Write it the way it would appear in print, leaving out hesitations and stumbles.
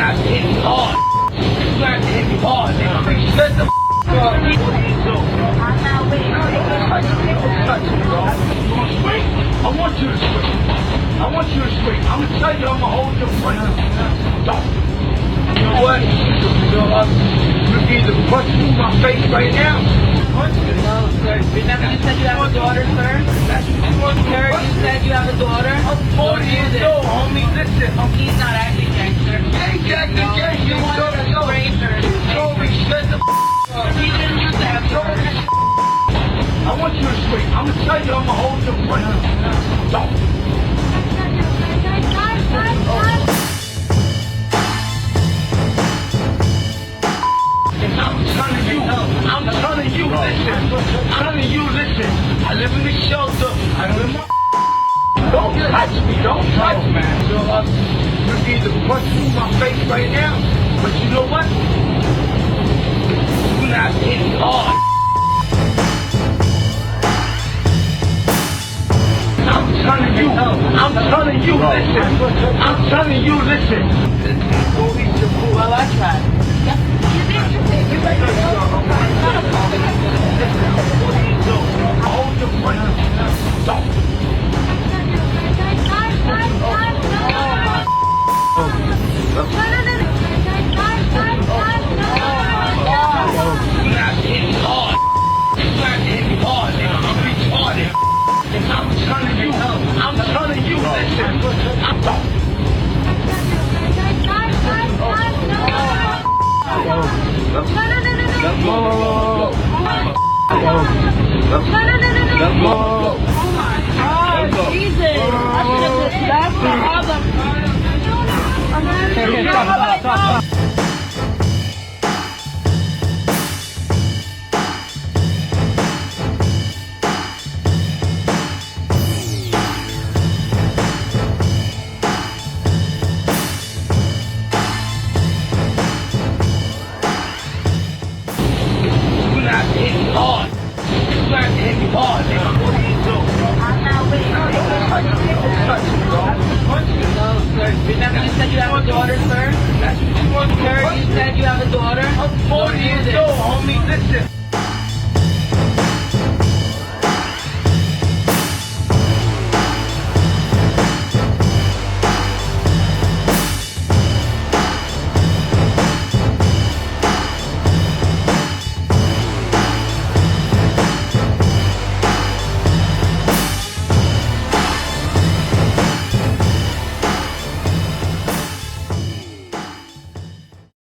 have to hit me hard. You have to hit me hard, nigga. Shut the up. I'm not waiting. I want you to swing. I want you to swing. I'm gonna tell you I'm gonna hold your front. Don't. You know what? You can either punch me in my face right now. Punch me. No, sir. Remember you said you have a daughter, sir? That's what you want to do. Sir, you said you have a daughter? I'm 40 years old, homie. Listen. He's not acting gangster. Ain't acting gangster. You wanted to spray, sir. Sorry, shut the He didn't have to have I want you to swing. I'm gonna tell you I'm gonna hold your front. Don't. I'm telling you, listen. I live in the shelter. I live in my Don't touch me, man. You can either punch me in my face right now, but you know what? You're not hitting hard. I'm telling you, listen. Well, I tried. Hold your front. Don't. You're not hitting hard. You're not hitting hard, nigga. I'm retarded. I'm telling you, listen. Jesus! That's the other. Hard. You got to hit me hard, nigga. What are you doing? I'm not waiting. No, sir. Remember you said you have a daughter, sir? That's what you want to do. Sir, you said you have a daughter? I'm 40 years old, homie. Listen.